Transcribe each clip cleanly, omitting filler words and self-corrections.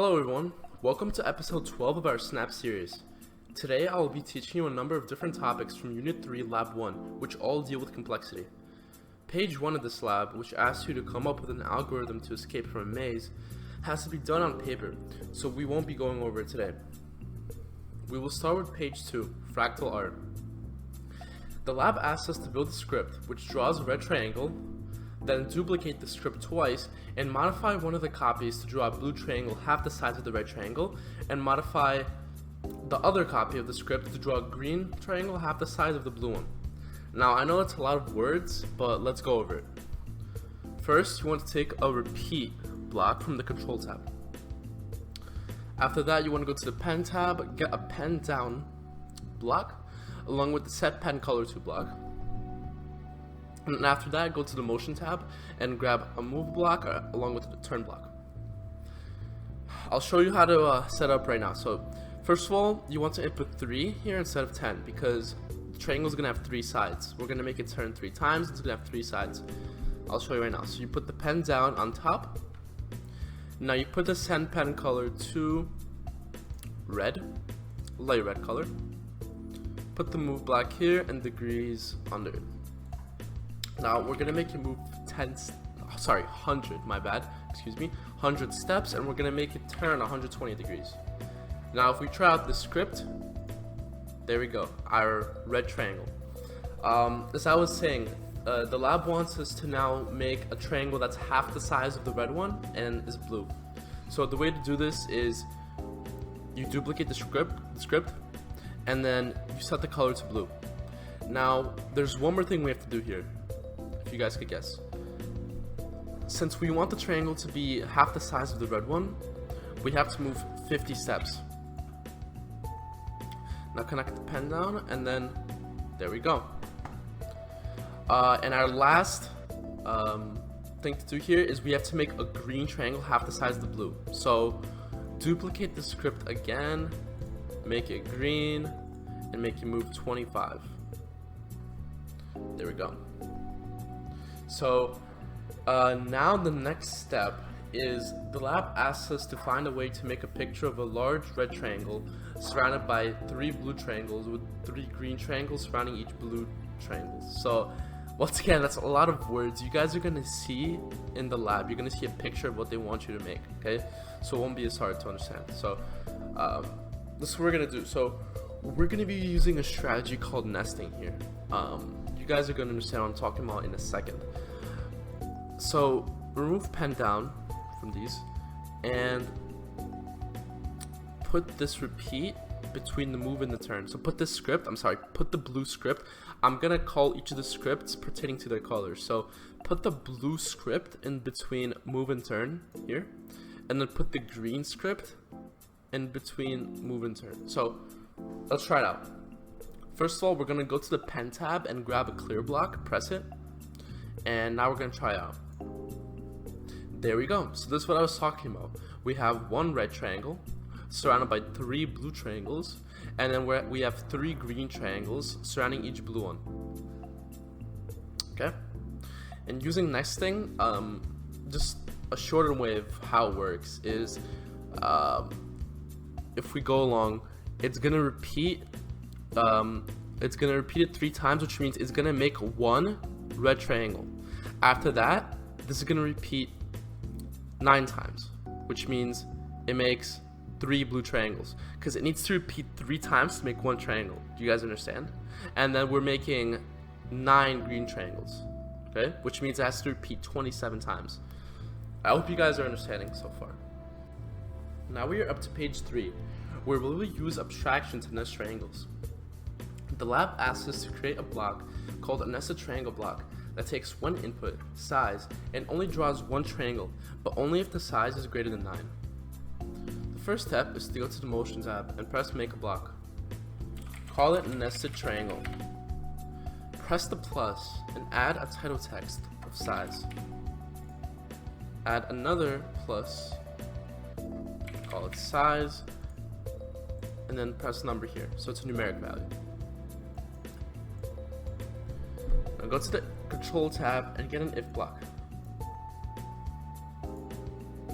Hello everyone, welcome to episode 12 of our Snap series. Today I will be teaching you a number of different topics from Unit 3 Lab 1, which all deal with complexity. Page 1 of this lab, which asks you to come up with an algorithm to escape from a maze, has to be done on paper, so we won't be going over it today. We will start with page 2, Fractal Art. The lab asks us to build a script which draws a red triangle, then duplicate the script twice and modify one of the copies to draw a blue triangle half the size of the red triangle, and modify the other copy of the script to draw a green triangle half the size of the blue one. Now I know it's a lot of words, but let's go over it. First, you want to take a repeat block from the control tab. After that, you want to go to the pen tab, get a pen down block along with the set pen color to block. And after that, go to the motion tab and grab a move block along with the turn block. I'll show you how to set up right now. So first of all, you want to input 3 here instead of 10 because the triangle is going to have 3 sides. We're going to make it turn 3 times. It's going to have 3 sides. I'll show you right now. So you put the pen down on top. Now you put the send pen color to red, light red color. Put the move block here and degrees under it. Now we're gonna make it move 100 steps, and we're gonna make it turn 120 degrees. Now if we try out the script, there we go, our red triangle. As I was saying, the lab wants us to now make a triangle that's half the size of the red one and is blue. So the way to do this is you duplicate the script, and then you set the color to blue. Now there's one more thing we have to do here. If you guys could guess. Since we want the triangle to be half the size of the red one, we have to move 50 steps. Now connect the pen down, and then there we go. And our last thing to do here is we have to make a green triangle half the size of the blue. So duplicate the script again, make it green, and make it move 25. There we go. So now the next step is the lab asks us to find a way to make a picture of a large red triangle surrounded by 3 blue triangles with 3 green triangles surrounding each blue triangle. So once again, that's a lot of words. You guys are going to see in the lab, you're going to see a picture of what they want you to make, okay? So it won't be as hard to understand. So this is what we're going to do. So we're going to be using a strategy called nesting here. You guys are going to understand what I'm talking about in a second. So remove pen down from these and put this repeat between the move and the turn. So put the blue script. I'm gonna call each of the scripts pertaining to their colors. So put the blue script in between move and turn here, and then put the green script in between move and turn. So let's try it out. First of all, we're gonna go to the pen tab and grab a clear block, press it, and now we're gonna try out. There we go. So this is what I was talking about. We have 1 red triangle surrounded by 3 blue triangles, and then we have 3 green triangles surrounding each blue one. Okay? And using nesting, just a shorter way of how it works is, if we go along, it's gonna repeat it 3 times, which means it's gonna make 1 red triangle. After that, this is gonna repeat 9 times, which means it makes 3 blue triangles, because it needs to repeat 3 times to make 1 triangle. Do you guys understand? And then we're making 9 green triangles, okay, which means it has to repeat 27 times. I hope you guys are understanding so far. Now we are up to page 3, where we'll use abstraction to nest triangles. The lab asks us to create a block called a nested triangle block that takes 1 input, size, and only draws 1 triangle, but only if the size is greater than 9. The first step is to go to the motion tab and press make a block. Call it nested triangle. Press the plus and add a title text of size. Add another plus, call it size, and then press number here, so it's a numeric value. Now go to the control tab and get an if block.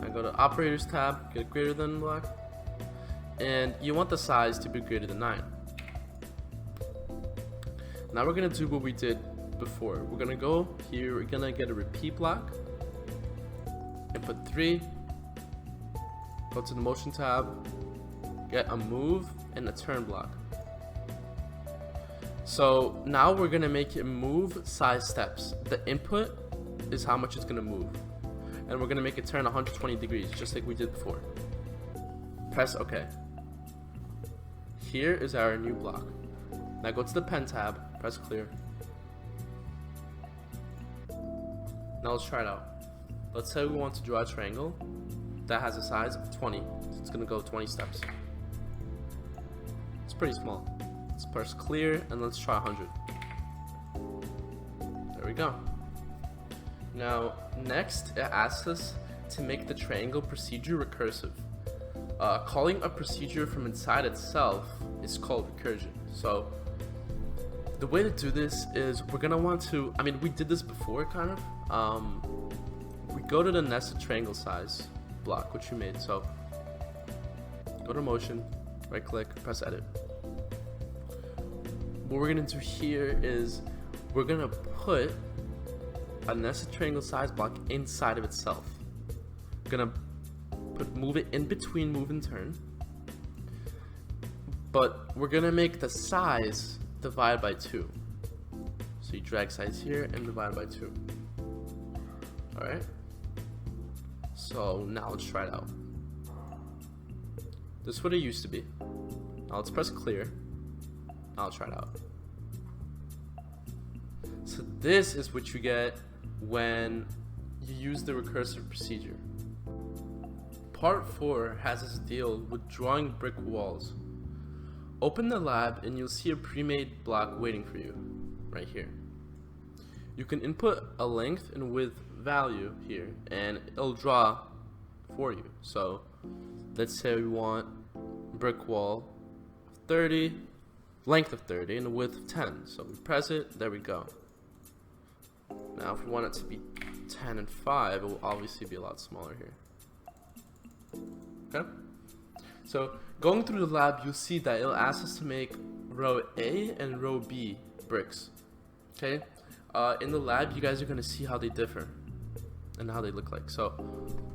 Now go to Operators tab, get greater than block, and you want the size to be greater than 9. Now we're gonna do what we did before. We're gonna go here, we're gonna get a repeat block, input 3, go to the motion tab, get a move and a turn block. So now we're gonna make it move size steps. The input is how much it's gonna move, and we're gonna make it turn 120 degrees just like we did before. Press OK. Here is our new block. Now go to the pen tab, press clear. Now let's try it out. Let's say we want to draw a triangle that has a size of 20. So it's gonna go 20 steps. It's pretty small. Let's press clear and let's try 100. There we go. Now next it asks us to make the triangle procedure recursive. Calling a procedure from inside itself is called recursion. So the way to do this is we're gonna want to, we did this before kind of. We go to the nested triangle size block which we made. So go to motion, right click, press edit. What we're gonna do here is we're gonna put a nested triangle size block inside of itself. We're gonna move it in between move and turn, but we're gonna make the size divide by 2. So you drag size here and divide by 2. Alright, so now let's try it out. This is what it used to be. Now let's press clear. I'll try it out. So this is what you get when you use the recursive procedure. Part 4 has us deal with drawing brick walls. Open the lab and you'll see a pre-made block waiting for you right here. You can input a length and width value here and it'll draw for you. So let's say we want brick wall 30, length of 30 and a width of 10. So we press it, there we go. Now if we want it to be 10 and 5, it will obviously be a lot smaller here. Okay? So going through the lab, you'll see that it'll ask us to make row A and row B bricks. Okay? In the lab, you guys are going to see how they differ and how they look like. So,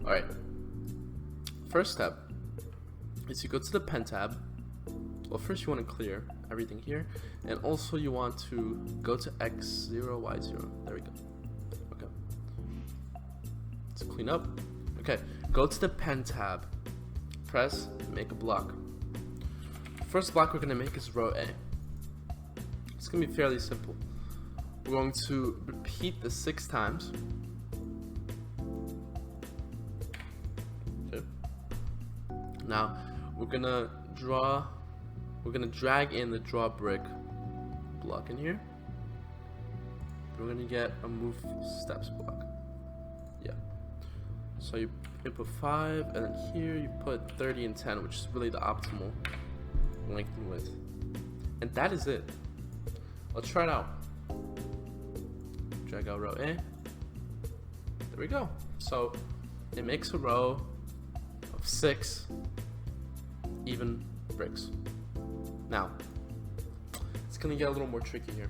alright. First step is you go to the pen tab. Well, first you want to clear everything here, and also you want to go to X0, Y0. There we go. Okay. Let's clean up. Okay, go to the pen tab. Press make a block. First block we're going to make is row A. It's going to be fairly simple. We're going to repeat this 6 times. Okay. Now we're going to drag in the draw brick block in here. We're going to get a move steps block. Yeah. So you input 5 and then here you put 30 and 10, which is really the optimal length and width. And that is it. Let's try it out. Drag out row A. There we go. So it makes a row of 6 even bricks. Now, it's gonna get a little more tricky here.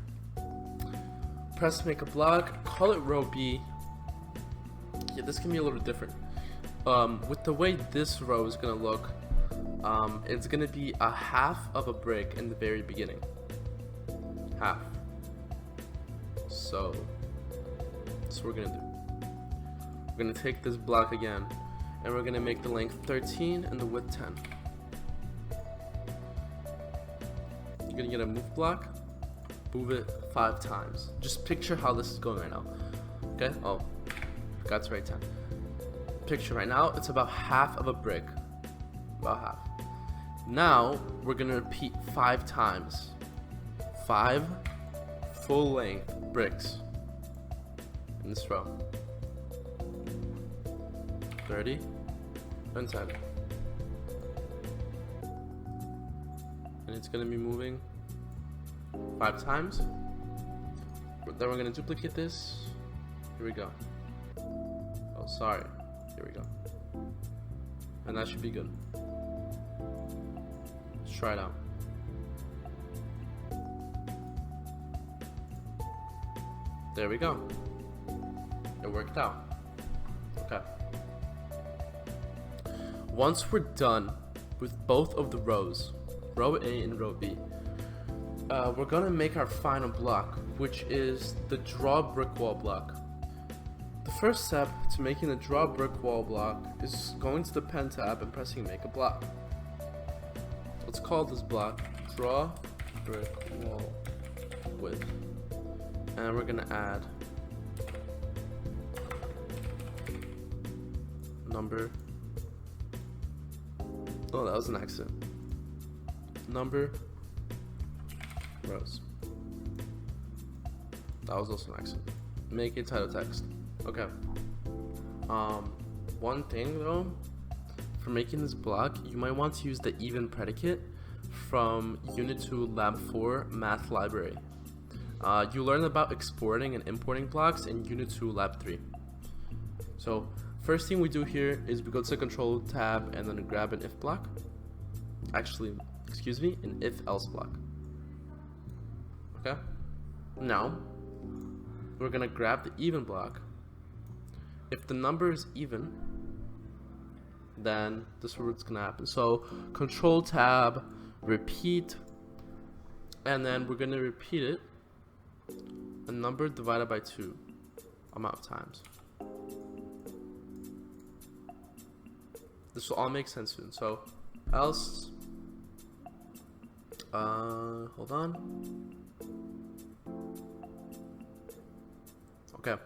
Press make a block, call it row B. Yeah, this can be a little different. With the way this row is gonna look, it's gonna be a half of a brick in the very beginning. Half. So, that's what we're gonna do. We're gonna take this block again, and we're gonna make the length 13 and the width 10. You're gonna get a move block, move it 5 times. Just picture how this is going right now. Okay? Oh, forgot to write 10. Picture right now, it's about half of a brick. About half. Now, we're gonna repeat 5 times. 5 full length bricks in this row. 30 and 10. And it's gonna be moving 5 times. Then we're gonna duplicate this. Here we go. Oh, sorry. Here we go. and that should be good. Let's try it out. There we go. It worked out. Okay. Once we're done with both of the rows, row A and row B, we're gonna make our final block, which is the draw brick wall block. The first step to making the draw brick wall block is going to the pen tab and pressing make a block. Let's call this block draw brick wall width, and we're gonna add number. Oh, that was an accident. Number rows. That was also an accident. Make it title text. Okay. One thing though, for making this block, you might want to use the even predicate from Unit 2 Lab 4 Math Library. You learn about exporting and importing blocks in Unit 2 Lab 3. So first thing we do here is we go to the Control tab and then grab an if block. Actually, excuse me, an if else block. Okay. Now we're gonna grab the even block. If the number is even, then this is what's gonna happen. So Control tab, repeat, and then we're gonna repeat it a number divided by 2 amount of times. This will all make sense soon. So else, hold on. Okay.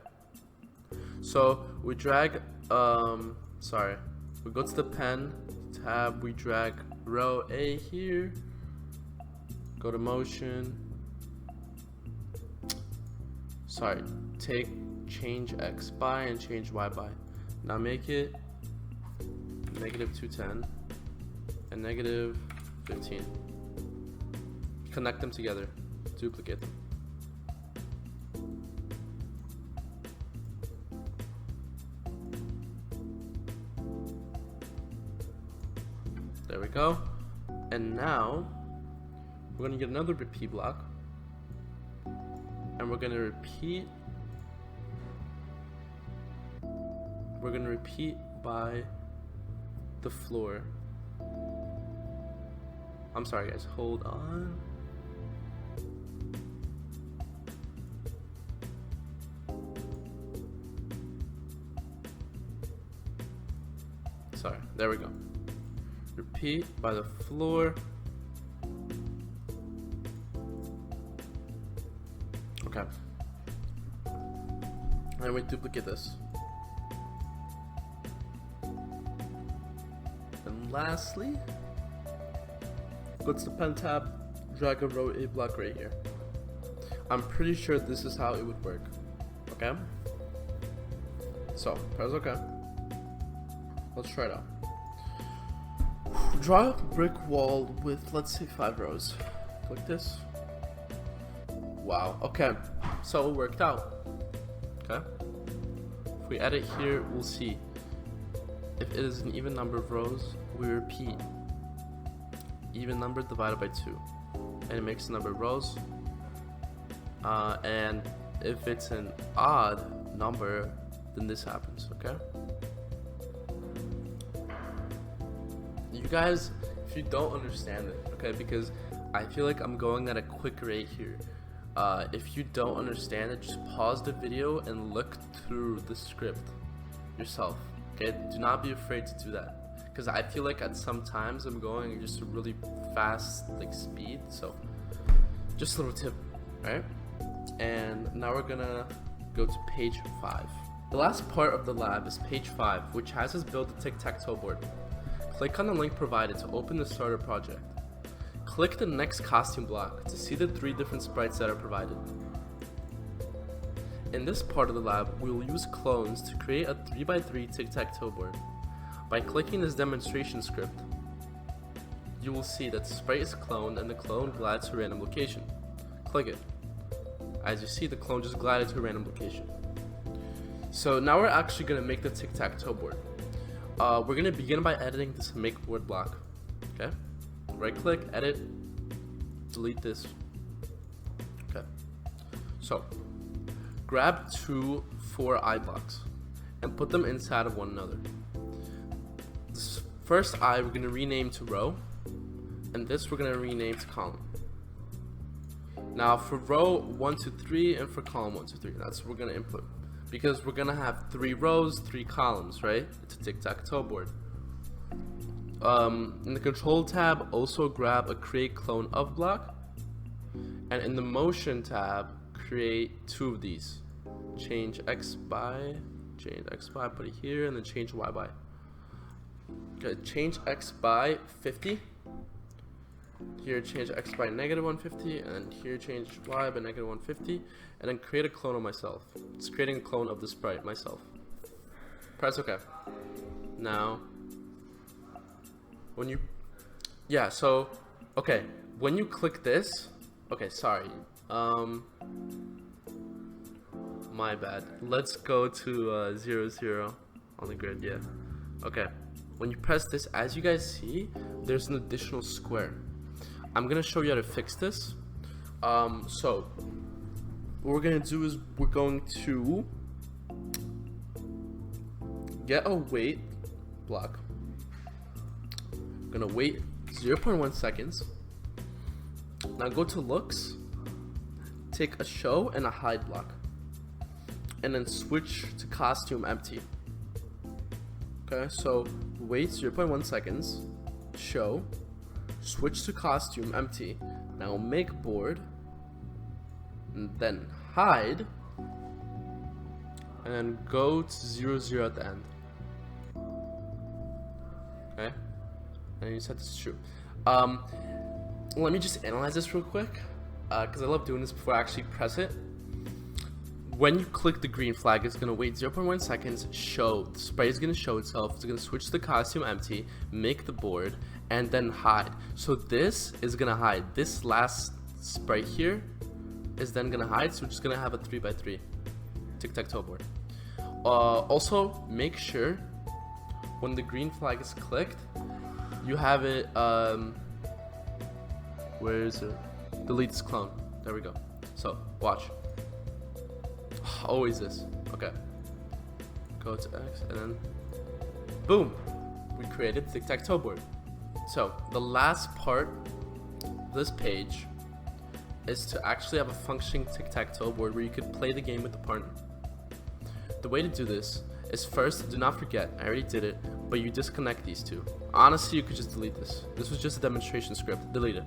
So we drag, we go to the pen tab, we drag row A here, go to motion, take change X by and change Y by. Now make it -210 and -15. Connect them together, duplicate them. There we go. And now we're gonna get another repeat block, and we're gonna repeat by the floor. I'm sorry guys, hold on. Sorry, there we go. Repeat by the floor. Okay. And we duplicate this. And lastly, go to the pen tab, drag a row A block right here. I'm pretty sure this is how it would work. Okay? So, press OK. Let's try it out. Draw a brick wall with, let's say, 5 rows. Click this. Wow, okay. So it worked out. Okay? If we edit here, we'll see. If it is an even number of rows, we repeat. Even number divided by 2. And it makes the number of rows. And if it's an odd number, then this happens, okay? You guys, if you don't understand it, okay, because I feel like I'm going at a quick rate here. If you don't understand it, just pause the video and look through the script yourself, okay? Do not be afraid to do that, because I feel like at some times I'm going just a really fast speed. So just a little tip, right? And now we're gonna go to page 5. The last part of the lab is page 5, which has us build the Tic Tac Toe Board. Click on the link provided to open the starter project. Click the next costume block to see the 3 different sprites that are provided. In this part of the lab, we will use clones to create a 3x3 Tic Tac Toe Board. By clicking this demonstration script, you will see that the sprite is cloned and the clone glides to a random location. Click it. As you see, the clone just glided to a random location. So now we're actually going to make the Tic Tac Toe Board. we're gonna begin by editing this make board block. Okay, right click, edit, delete this. Okay, so grab 2 4 eye blocks and put them inside of one another. This first eye we're gonna rename to row, and this we're gonna rename to column. Now for row 1 2 3 and for column 1 2 3, that's what we're gonna input, because we're gonna have 3 rows, 3 columns, right? It's a Tic Tac Toe Board. In the control tab, also grab a create clone of block, and in the motion tab, create 2 of these. Change X by, put it here, and then change Y by. Okay, change X by 50. Here change X by -150, and here change Y by -150, and then create a clone of myself. It's creating a clone of the sprite myself. Press OK. Now, when you, okay, when you click this, okay, sorry, my bad. Let's go to 0 0 on the grid. Yeah. Okay. When you press this, as you guys see, there's an additional square. I'm gonna show you how to fix this. So what we're gonna do is we're going to get a wait block. We're gonna wait 0.1 seconds. Now go to looks, take a show and a hide block, and then switch to costume empty. Okay, so wait 0.1 seconds, show, switch to costume empty. Now make board, and then hide, and then go to 0 0 at the end. Okay, and you set this to true. Let me just analyze this real quick, because I love doing this before I actually press it. When you click the green flag, it's gonna wait 0.1 seconds, show, the sprite is gonna show itself, it's gonna switch to the costume empty, make the board, and then hide. So this is gonna hide. This last sprite here is then gonna hide, so we're just gonna have a 3x3 Tic Tac Toe Board. Also, make sure when the green flag is clicked, you have it, where is it? Delete this clone. There we go. So, watch. Always this. Okay. Go to X and then boom, we created Tic Tac Toe Board. So the last part of this page is to actually have a functioning Tic Tac Toe Board where you could play the game with the partner. The way to do this is, first, do not forget, I already did it, but you disconnect these two. Honestly, you could just delete this. This was just a demonstration script. Delete it.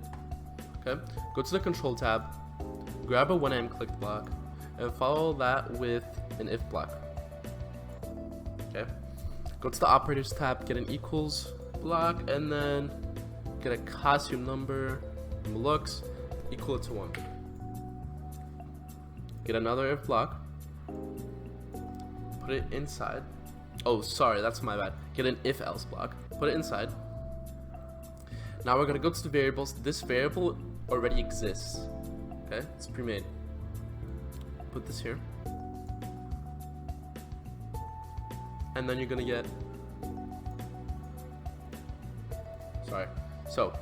Okay. Go to the control tab, grab a when I'm clicked block, and follow that with an if block. Okay. Go to the operators tab, get an equals block, and then get a costume number from looks, equal it to 1. Get another if block, put it inside. Oh, sorry, that's my bad. Get an if else block, put it inside. Now we're gonna go to the variables. This variable already exists. Okay, it's pre-made. Put this here, and then you're gonna get, sorry, so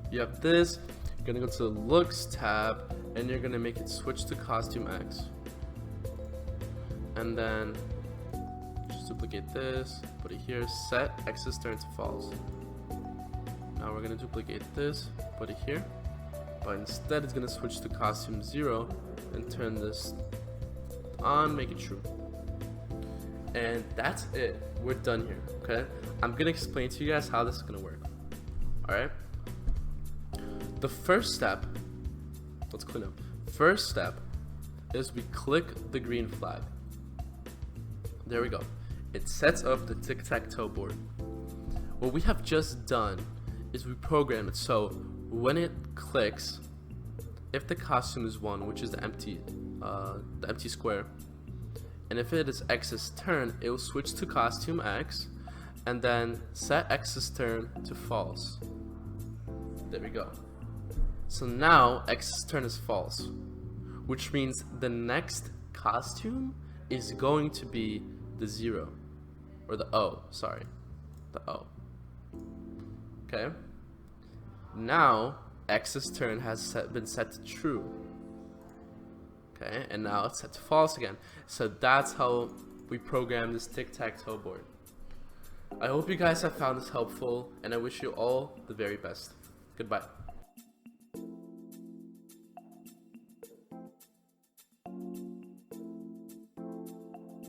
you have this. You're gonna go to the looks tab, and you're gonna make it switch to costume X, and then just duplicate this, put it here, set X's turn to false. Now we're gonna duplicate this, put it here, but instead it's gonna switch to costume 0 and turn this on, make it true. And that's it. We're done here. Okay, I'm gonna explain to you guys how this is gonna work. Alright, the first step, let's clean up. First step is we click the green flag. There we go. It sets up the Tic Tac Toe Board. What we have just done is we program it so when it clicks, if the costume is 1, which is the empty square, and if it is X's turn, it will switch to costume X, and then set X's turn to false. There we go. So now X's turn is false, which means the next costume is going to be the 0. or the O, sorry, the O. Okay, now X's turn has been set to true. Okay, and now it's set to false again. So that's how we program this tic-tac-toe board. I hope you guys have found this helpful, and I wish you all the very best. Goodbye.